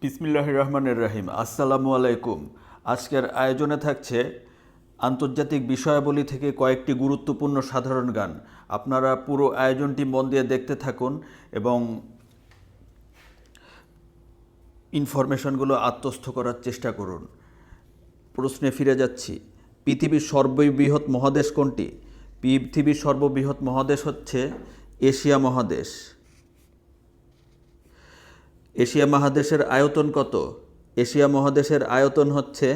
বিসমিল্লাহির রহমানির রহিম। আসসালামু আলাইকুম। আজকের আয়োজনে থাকছে আন্তর্জাতিক বিষয়াবলী থেকে কয়েকটি গুরুত্বপূর্ণ সাধারণ গান। আপনারা পুরো আয়োজনটি মন দিয়ে দেখতে থাকুন এবং ইনফরমেশনগুলো আত্মস্থ করার চেষ্টা করুন। প্রশ্নে ফিরে যাচ্ছি। পৃথিবীর সর্ববৃহৎ মহাদেশ কোনটি? পৃথিবীর সর্ববৃহৎ মহাদেশ হচ্ছে এশিয়া মহাদেশ। এশিয়া মহাদেশের আয়তন কত? এশিয়া মহাদেশের আয়তন হচ্ছে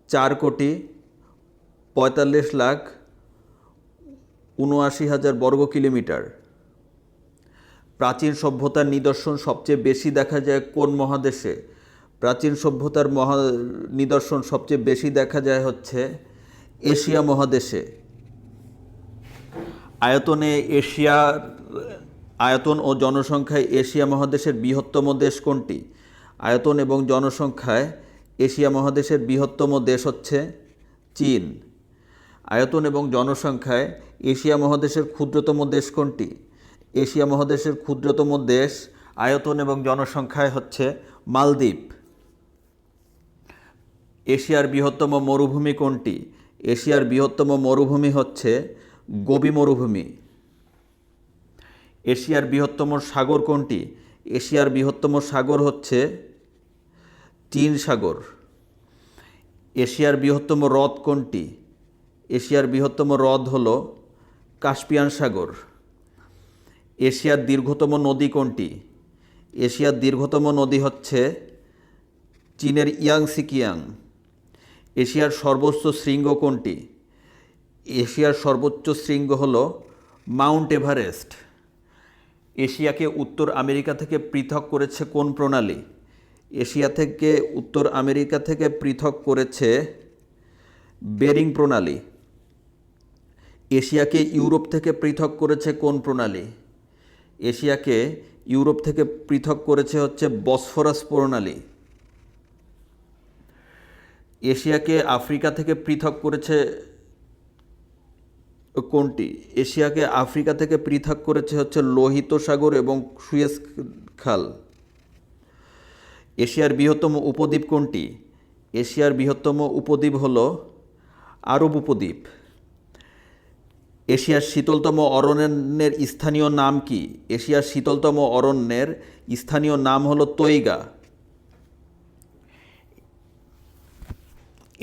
4,45,79,000 বর্গ কিলোমিটার। প্রাচীন সভ্যতার নিদর্শন সবচেয়ে বেশি দেখা যায় কোন মহাদেশে? প্রাচীন সভ্যতার নিদর্শন সবচেয়ে বেশি দেখা যায় হচ্ছে এশিয়া মহাদেশে। আয়তন ও জনসংখ্যায় এশিয়া মহাদেশের বৃহত্তম দেশ কোনটি? আয়তন এবং জনসংখ্যায় এশিয়া মহাদেশের বৃহত্তম দেশ হচ্ছে চীন। আয়তন এবং জনসংখ্যায় এশিয়া মহাদেশের ক্ষুদ্রতম দেশ কোনটি? এশিয়া মহাদেশের ক্ষুদ্রতম দেশ আয়তন এবং জনসংখ্যায় হচ্ছে মালদ্বীপ। এশিয়ার বৃহত্তম মরুভূমি কোনটি? এশিয়ার বৃহত্তম মরুভূমি হচ্ছে গোবি মরুভূমি। এশিয়ার বৃহত্তম সাগর কোনটি? এশিয়ার বৃহত্তম সাগর হচ্ছে চীন সাগর। এশিয়ার বৃহত্তম হ্রদ কোনটি? এশিয়ার বৃহত্তম হ্রদ হল কাস্পিয়ান সাগর। এশিয়ার দীর্ঘতম নদী কোনটি? এশিয়ার দীর্ঘতম নদী হচ্ছে চীনের ইয়াংসি কিয়াং। এশিয়ার সর্বোচ্চ শৃঙ্গ কোনটি? এশিয়ার সর্বোচ্চ শৃঙ্গ হল মাউন্ট এভারেস্ট। এশিয়াকে উত্তর আমেরিকা থেকে পৃথক করেছে কোন প্রণালী? উত্তর আমেরিকা থেকে পৃথক করেছে বেরিং প্রণালী। এশিয়াকে ইউরোপ থেকে পৃথক করেছে কোন প্রণালী? এশিয়াকে ইউরোপ থেকে পৃথক করেছে হচ্ছে বসফরাস প্রণালী। এশিয়াকে আফ্রিকা থেকে পৃথক করেছে কোনটি? এশিয়াকে আফ্রিকা থেকে পৃথক করেছে হচ্ছে লোহিত সাগর এবং সুয়েজ খাল। এশিয়ার বৃহত্তম উপদ্বীপ কোনটি? এশিয়ার বৃহত্তম উপদ্বীপ হল আরব উপদ্বীপ। এশিয়ার শীতলতম অরণ্যের স্থানীয় নাম কি? এশিয়ার শীতলতম অরণ্যের স্থানীয় নাম হল তৈগা।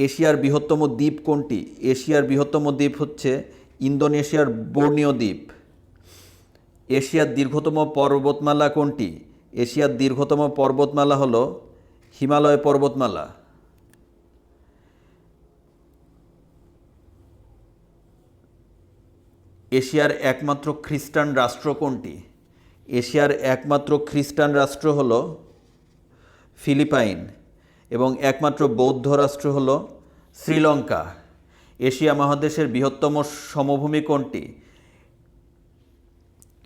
এশিয়ার বৃহত্তম দ্বীপ কোনটি? এশিয়ার বৃহত্তম দ্বীপ হচ্ছে ইন্দোনেশিয়ার বোর্নিও দ্বীপ। এশিয়ার দীর্ঘতম পর্বতমালা কোনটি? এশিয়ার দীর্ঘতম পর্বতমালা হল হিমালয় পর্বতমালা। এশিয়ার একমাত্র খ্রিস্টান রাষ্ট্র কোনটি? এশিয়ার একমাত্র খ্রিস্টান রাষ্ট্র হল ফিলিপাইন এবং একমাত্র বৌদ্ধ রাষ্ট্র হল শ্রীলঙ্কা। এশিয়া মহাদেশের বৃহত্তম সমভূমি কোনটি?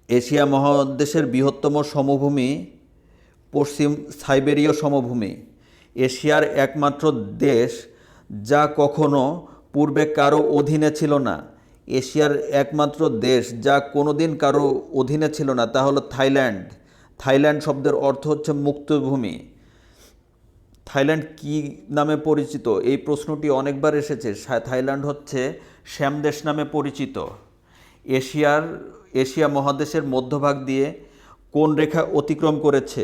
এশিয়া মহাদেশের বৃহত্তম সমভূমি পশ্চিম সাইবেরীয় সমভূমি। এশিয়ার একমাত্র দেশ যা কখনো পূর্বে কারো অধীনে ছিল না। এশিয়ার একমাত্র দেশ যা কোনোদিন কারো অধীনে ছিল না তা হলো থাইল্যান্ড। থাইল্যান্ড শব্দের অর্থ হচ্ছে মুক্তভূমি। থাইল্যান্ড কী নামে পরিচিত? এই প্রশ্নটি অনেকবার এসেছে। থাইল্যান্ড হচ্ছে শ্যামদেশ নামে পরিচিত। এশিয়া মহাদেশের মধ্যভাগ দিয়ে কোন রেখা অতিক্রম করেছে?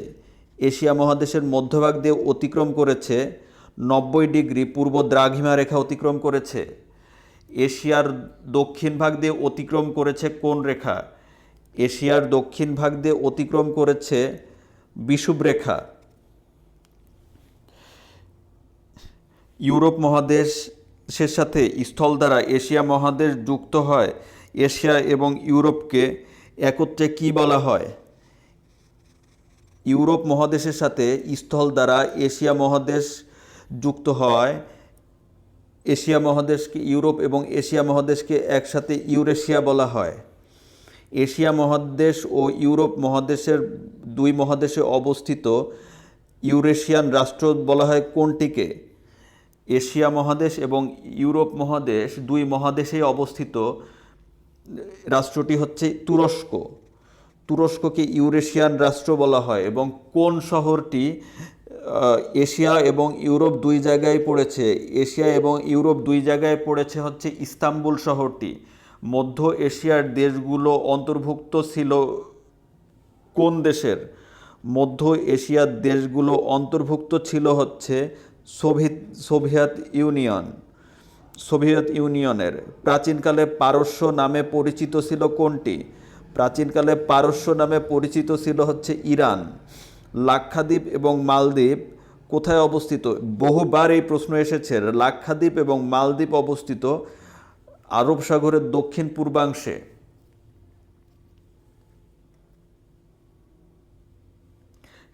এশিয়া মহাদেশের মধ্যভাগ দিয়ে অতিক্রম করেছে 90 ডিগ্রি পূর্ব দ্রাঘিমা রেখা অতিক্রম করেছে। এশিয়ার দক্ষিণ ভাগ দিয়ে অতিক্রম করেছে কোন রেখা? এশিয়ার দক্ষিণ ভাগ দিয়ে অতিক্রম করেছে বিষুব রেখা। ইউরোপ মহাদেশের সাথে স্থল দ্বারা এশিয়া মহাদেশ যুক্ত হয়। এশিয়া এবং ইউরোপকে একত্রে কি বলা হয়? ইউরোপ মহাদেশের সাথে স্থল দ্বারা এশিয়া মহাদেশ যুক্ত হয়। ইউরোপ এবং এশিয়া মহাদেশকে একসাথে ইউরেশিয়া বলা হয়। এশিয়া মহাদেশ ও ইউরোপ মহাদেশের দুই মহাদেশে অবস্থিত ইউরেশিয়ান রাষ্ট্র বলা হয় কোনটিকে? এশিয়া মহাদেশ এবং ইউরোপ মহাদেশ দুই মহাদেশেই অবস্থিত রাষ্ট্রটি হচ্ছে তুরস্ক। তুরস্ককে ইউরেশিয়ান রাষ্ট্র বলা হয় এবং কোন শহরটি এশিয়া এবং ইউরোপ দুই জায়গায় পড়েছে। এশিয়া এবং ইউরোপ দুই জায়গায় পড়েছে হচ্ছে ইস্তাম্বুল শহরটি। মধ্য এশিয়ার দেশগুলো অন্তর্ভুক্ত ছিল কোন দেশের? মধ্য এশিয়ার দেশগুলো অন্তর্ভুক্ত ছিল হচ্ছে সোভিয়েত ইউনিয়ন। সোভিয়েত ইউনিয়নের। প্রাচীনকালে পারস্য নামে পরিচিত ছিল কোনটি? প্রাচীনকালে পারস্য নামে পরিচিত ছিল হচ্ছে ইরান। লাক্ষাদ্বীপ এবং মালদ্বীপ কোথায় অবস্থিত? বহুবার এই প্রশ্ন এসেছে। লাক্ষাদ্বীপ এবং মালদ্বীপ অবস্থিত আরব সাগরের দক্ষিণ পূর্বাংশে।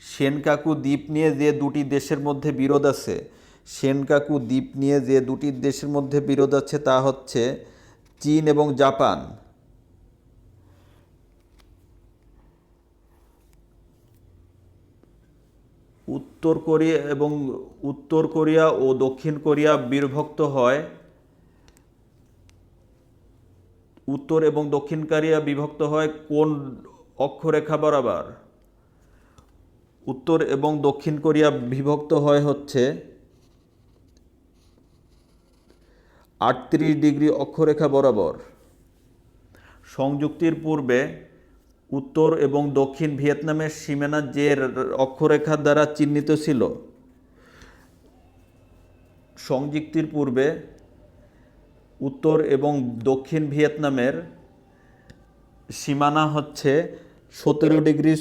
সেনকাকু দ্বীপ নিয়ে যে দুটি দেশের মধ্যে বিরোধ আছে, সেনকাকু দ্বীপ নিয়ে যে দুটি দেশের মধ্যে বিরোধ আছে তা হচ্ছে চীন এবং জাপান। উত্তর কোরিয়া ও দক্ষিণ কোরিয়া বিভক্ত হয়। উত্তর এবং দক্ষিণ কোরিয়া বিভক্ত হয় কোন অক্ষরেখা বরাবর? উত্তর এবং দক্ষিণ কোরিয়া বিভক্ত হয় হচ্ছে 38 ডিগ্রি অক্ষরেখা বরাবর। সংযুক্তির পূর্বে উত্তর এবং দক্ষিণ ভিয়েতনামের সীমানা যে অক্ষরেখা দ্বারা চিহ্নিত ছিল? সংযুক্তির পূর্বে উত্তর এবং দক্ষিণ ভিয়েতনামের সীমানা হচ্ছে 17 ডিগ্রি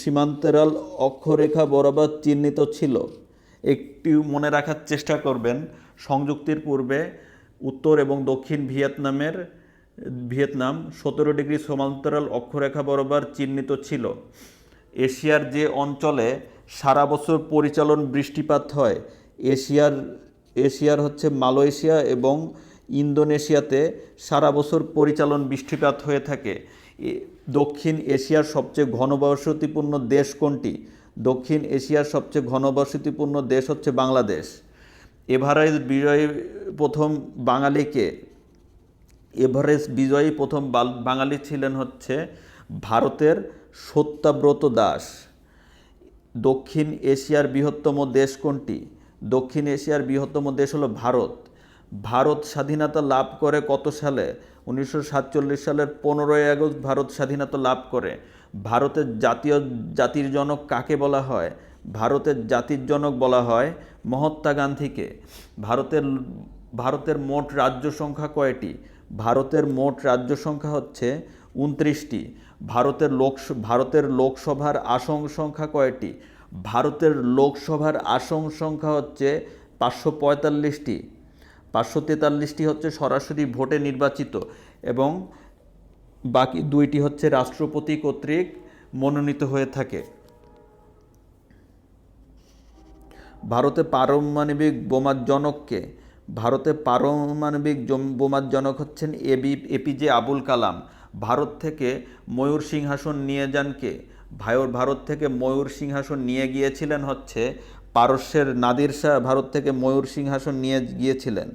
সীমান্তরাল অক্ষরেখা বরাবর চিহ্নিত ছিল। একটু মনে রাখার চেষ্টা করবেন, সংযুক্তির পূর্বে উত্তর এবং দক্ষিণ ভিয়েতনাম 17 ডিগ্রি সমান্তরাল অক্ষরেখা বরাবর চিহ্নিত ছিল। এশিয়ার যে অঞ্চলে সারা বছর পরিচালন বৃষ্টিপাত হয়, এশিয়ার হচ্ছে মালয়েশিয়া এবং ইন্দোনেশিয়াতে সারা বছর পরিচালন বৃষ্টিপাত হয়ে থাকে। দক্ষিণ এশিয়ার সবচেয়ে ঘনবসতিপূর্ণ দেশ কোনটি? দক্ষিণ এশিয়ার সবচেয়ে ঘনবসতিপূর্ণ দেশ হচ্ছে বাংলাদেশ। এভারেস্ট বিজয়ী প্রথম বাঙালিকে? এভারেস্ট বিজয়ী প্রথম বাঙালি ছিলেন হচ্ছে ভারতের সত্যাব্রত দাস। দক্ষিণ এশিয়ার বৃহত্তম দেশ কোনটি? দক্ষিণ এশিয়ার বৃহত্তম দেশ হলো ভারত। ভারত স্বাধীনতা লাভ করে কত সালে? 1947 সালের 15ই আগস্ট ভারত স্বাধীনতা লাভ করে। ভারতের জাতির জনক কাকে বলা হয়? ভারতের জাতির জনক বলা হয় মহাত্মা গান্ধীকে। ভারতের মোট রাজ্য সংখ্যা কয়টি? ভারতের মোট রাজ্য সংখ্যা হচ্ছে 29টি। ভারতের লোকসভার আসন সংখ্যা কয়টি? ভারতের লোকসভার আসন সংখ্যা হচ্ছে 545টি। 543টি হচ্ছে সরাসরি ভোটে নির্বাচিত এবং বাকি 2টি হচ্ছে রাষ্ট্রপতি কর্তৃক মনোনীত হয়ে থাকে। ভারতে পারমাণবিক বোমার জনককে? ভারতে পারমাণবিক বোমার জনক হচ্ছেন এপিজে আবুল কালাম। ভারত থেকে ময়ূর সিংহাসন নিয়ে যান কে? ভারত থেকে ময়ূর সিংহাসন নিয়ে গিয়েছিলেন হচ্ছে পারস্যের নাদির শাহ। ভারত থেকে ময়ূর সিংহাসন নিয়ে গিয়েছিলেন।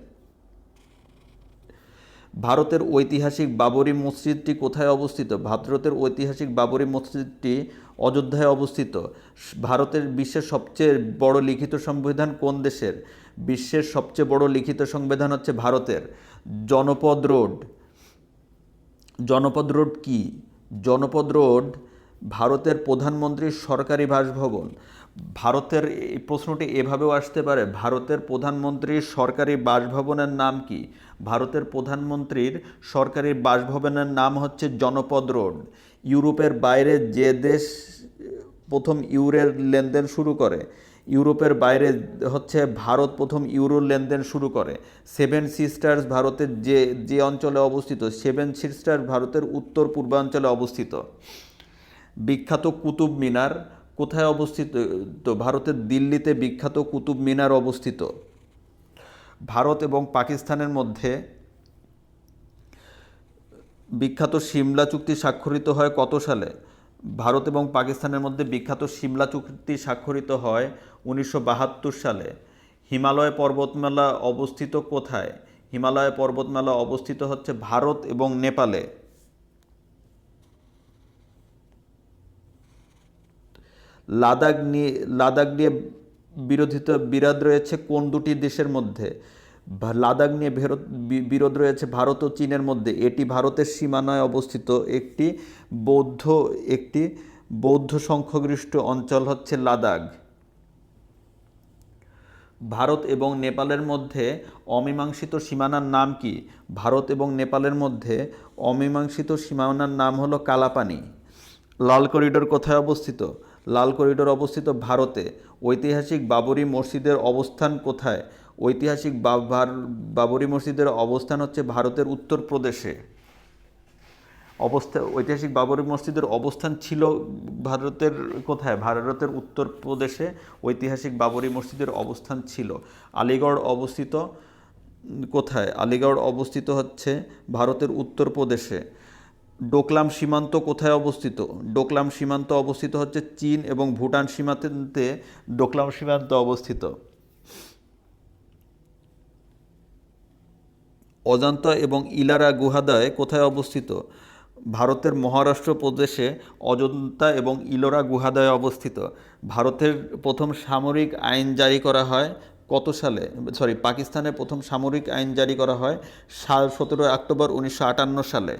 ভারতের ঐতিহাসিক বাবরি মসজিদটি কোথায় অবস্থিত? ভারতের ঐতিহাসিক বাবরি মসজিদটি অযোধ্যায় অবস্থিত। ভারতের বিশ্বের সবচেয়ে বড় লিখিত সংবিধান কোন দেশের? বিশ্বের সবচেয়ে বড় লিখিত সংবিধান হচ্ছে ভারতের। জনপদ রোড কি? জনপদ রোড ভারতের প্রধানমন্ত্রীর সরকারি বাসভবন। ভারতের এই প্রশ্নটি এভাবেও আসতে পারে, ভারতের প্রধানমন্ত্রীর সরকারি বাসভবনের নাম কি? ভারতের প্রধানমন্ত্রীর সরকারি বাসভবনের নাম হচ্ছে জনপদ রোড। ইউরোপের বাইরে যে দেশ প্রথম ইউরোর লেনদেন শুরু করে? ইউরোপের বাইরে হচ্ছে ভারত প্রথম ইউরোর লেনদেন শুরু করে। সেভেন সিস্টার্স ভারতের যে অঞ্চলে অবস্থিত? সেভেন সিস্টার্স ভারতের উত্তর পূর্বাঞ্চলে অবস্থিত। বিখ্যাত কুতুব মিনার কোথায় অবস্থিত? ভারতের দিল্লিতে বিখ্যাত কুতুব মিনার অবস্থিত। ভারত এবং পাকিস্তানের মধ্যে বিখ্যাত সিমলা চুক্তি স্বাক্ষরিত হয় কত সালে? ভারত এবং পাকিস্তানের মধ্যে বিখ্যাত সিমলা চুক্তি স্বাক্ষরিত হয় 1972 সালে। হিমালয় পর্বতমালা অবস্থিত কোথায়? হিমালয় পর্বতমালা অবস্থিত হচ্ছে ভারত এবং নেপালে। লাদাখ নিয়ে বিরোধ রয়েছে কোন দুটি দেশের মধ্যে? লাদাখ নিয়ে বিরোধ রয়েছে ভারত ও চীনের মধ্যে। এটি ভারতের সীমানায় অবস্থিত একটি বৌদ্ধ সংখ্যাগরিষ্ঠ অঞ্চল হচ্ছে লাদাখ। ভারত এবং নেপালের মধ্যে অমীমাংসিত সীমানার নাম কি? ভারত এবং নেপালের মধ্যে অমীমাংসিত সীমানার নাম হলো কালাপানি। লাল করিডোর কোথায় অবস্থিত? লাল করিডোর অবস্থিত ভারতে। ঐতিহাসিক বাবরি মসজিদের অবস্থান কোথায়? ঐতিহাসিক বাবরি মসজিদের অবস্থান হচ্ছে ভারতের উত্তরপ্রদেশে। ঐতিহাসিক বাবরি মসজিদের অবস্থান ছিল ভারতের কোথায়? ভারতের উত্তরপ্রদেশে ঐতিহাসিক বাবরি মসজিদের অবস্থান ছিল। আলিগড় অবস্থিত কোথায়? আলিগড় অবস্থিত হচ্ছে ভারতের উত্তরপ্রদেশে। ডোকলাম সীমান্ত কোথায় অবস্থিত? ডোকলাম সীমান্ত অবস্থিত হচ্ছে চীন এবং ভুটান সীমান্তে ডোকলাম সীমান্ত অবস্থিত। অজন্তা এবং ইলোরা গুহাদ্বয় কোথায় অবস্থিত? ভারতের মহারাষ্ট্র প্রদেশে অজন্তা এবং ইলোরা গুহাদ্বয় অবস্থিত। ভারতের প্রথম সামরিক আইন জারি করা হয় কত সালে? পাকিস্তানের প্রথম সামরিক আইন জারি করা হয় 17 অক্টোবর 1958 সালে।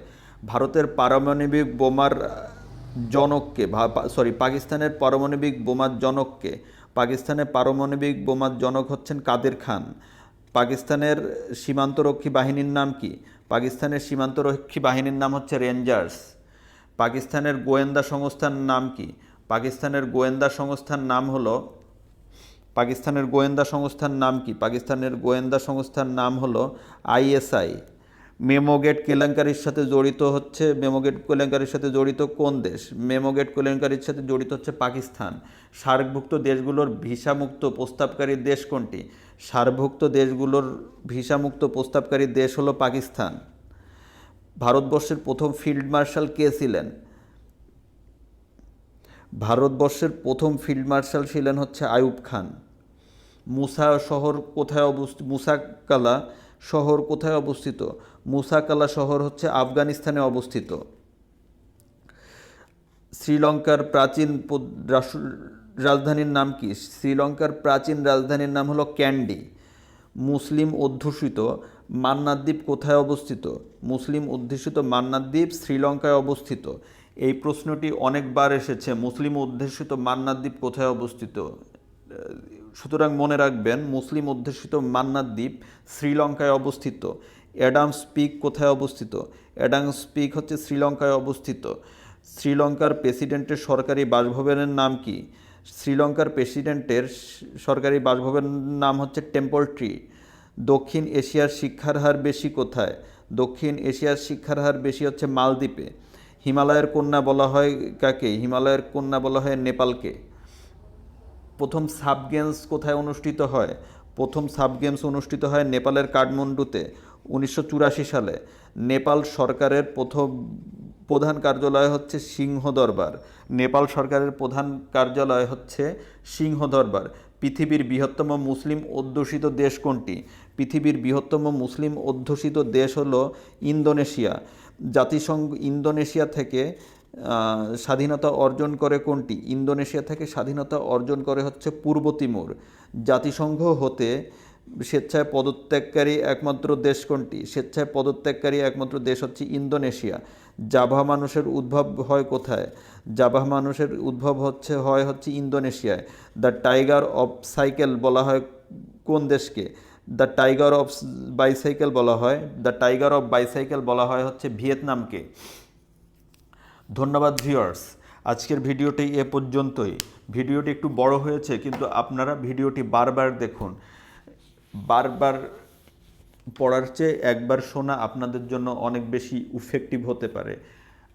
ভারতের পারমাণবিক বোমার জনককে পাকিস্তানের পারমাণবিক বোমার জনককে? পাকিস্তানের পারমাণবিক বোমার জনক হচ্ছেন কাদের খান। পাকিস্তানের সীমান্তরক্ষী বাহিনীর নাম কি? পাকিস্তানের সীমান্তরক্ষী বাহিনীর নাম হচ্ছে রেঞ্জার্স। পাকিস্তানের গোয়েন্দা সংস্থার নাম কি? পাকিস্তানের গোয়েন্দা সংস্থার নাম হলো পাকিস্তানের গোয়েন্দা সংস্থার নাম কি? পাকিস্তানের গোয়েন্দা সংস্থার নাম হলো আইএসআই। মেমোগেট কেলেঙ্কারির সাথে জড়িত কোন দেশ? মেমোগেট কেলেঙ্কারির সাথে জড়িত হচ্ছে পাকিস্তান। সার্কভুক্ত দেশগুলোর ভিসামুক্ত প্রস্তাবকারী দেশ কোনটি? সার্কভুক্ত দেশগুলোর ভিসামুক্ত প্রস্তাবকারী দেশ হলো পাকিস্তান। ভারতবর্ষের প্রথম ফিল্ড মার্শাল কে ছিলেন? ভারতবর্ষের প্রথম ফিল্ড মার্শাল ছিলেন হচ্ছে আইয়ুব খান। মুসাকালা শহর কোথায় অবস্থিত? মুসাকালা শহর হচ্ছে আফগানিস্তানে অবস্থিত। শ্রীলঙ্কার প্রাচীন রাজধানীর নাম কি? শ্রীলঙ্কার প্রাচীন রাজধানীর নাম হলো ক্যান্ডি। মুসলিম অধ্যুষিত মান্নার দ্বীপ কোথায় অবস্থিত? মুসলিম অধ্যুষিত মান্নার দ্বীপ শ্রীলঙ্কায় অবস্থিত। এই প্রশ্নটি অনেকবার এসেছে, মুসলিম অধ্যুষিত মান্নার দ্বীপ কোথায় অবস্থিত? সুতরাং মনে রাখবেন, মুসলিম অধ্যুষিত মান্নার দ্বীপ শ্রীলঙ্কায় অবস্থিত। অ্যাডামস পিক কোথায় অবস্থিত? অ্যাডামস পিক হচ্ছে শ্রীলঙ্কায় অবস্থিত। শ্রীলঙ্কার প্রেসিডেন্টের সরকারি বাসভবনের নাম কি? শ্রীলঙ্কার প্রেসিডেন্টের সরকারি বাসভবনের নাম হচ্ছে টেম্পল ট্রি। দক্ষিণ এশিয়ার শিক্ষার হার বেশি কোথায়? দক্ষিণ এশিয়ার শিক্ষার হার বেশি হচ্ছে মালদ্বীপে। হিমালয়ের কন্যা বলা হয় কাকে? হিমালয়ের কন্যা বলা হয় নেপালকে। প্রথম সাব গেমস কোথায় অনুষ্ঠিত হয়? প্রথম সাব গেমস অনুষ্ঠিত হয় নেপালের কাঠমান্ডুতে 1984 সালে। নেপাল সরকারের প্রধান কার্যালয় হচ্ছে সিংহদরবার। নেপাল সরকারের প্রধান কার্যালয় হচ্ছে সিংহদরবার। পৃথিবীর বৃহত্তম মুসলিম অধ্যুষিত দেশ কোনটি? পৃথিবীর বৃহত্তম মুসলিম অধ্যুষিত দেশ হলো ইন্দোনেশিয়া। জাতিসংঘ ইন্দোনেশিয়া থেকে স্বাধীনতা অর্জন করে কোনটি? ইন্দোনেশিয়া থেকে স্বাধীনতা অর্জন করে হচ্ছে পূর্ব তিমুর। জাতিসংঘ হতে স্বেচ্ছায় পদত্যাগকারী একমাত্র দেশ কোনটি? স্বেচ্ছায় পদত্যাগকারী একমাত্র দেশ হচ্ছে ইন্দোনেশিয়া। জাভা মানুষের উদ্ভব হয় কোথায়? জাভা মানুষের উদ্ভব হয় ইন্দোনেশিয়ায়। দ্য টাইগার অফ সাইকেল বলা হয় কোন দেশকে? দ্য টাইগার অফ বাইসাইকেল বলা হয় হচ্ছে ভিয়েতনামকে। ধন্যবাদ ভিউয়ার্স, আজকের ভিডিওটি এ পর্যন্তই। ভিডিওটি একটু বড় হয়েছে, কিন্তু আপনারা ভিডিওটি বারবার দেখুন। বারবার পড়ার চেয়ে একবার শোনা আপনাদের জন্য অনেক বেশি ইফেক্টিভ হতে পারে।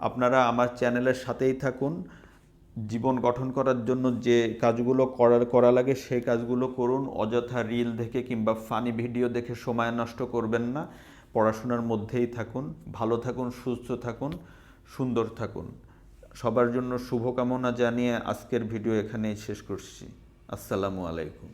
আপনারা আমার চ্যানেলের সাথেই থাকুন। জীবন গঠন করার জন্য যে কাজগুলো করা লাগে সেই কাজগুলো করুন। অযথা রিল দেখে কিংবা ফানি ভিডিও দেখে সময় নষ্ট করবেন না। পড়াশোনার মধ্যেই থাকুন। ভালো থাকুন, সুস্থ থাকুন, সুন্দর থাকুন। সবার জন্য শুভকামনা জানিয়ে আজকের ভিডিও এখানেই শেষ করছি। আসসালামু আলাইকুম।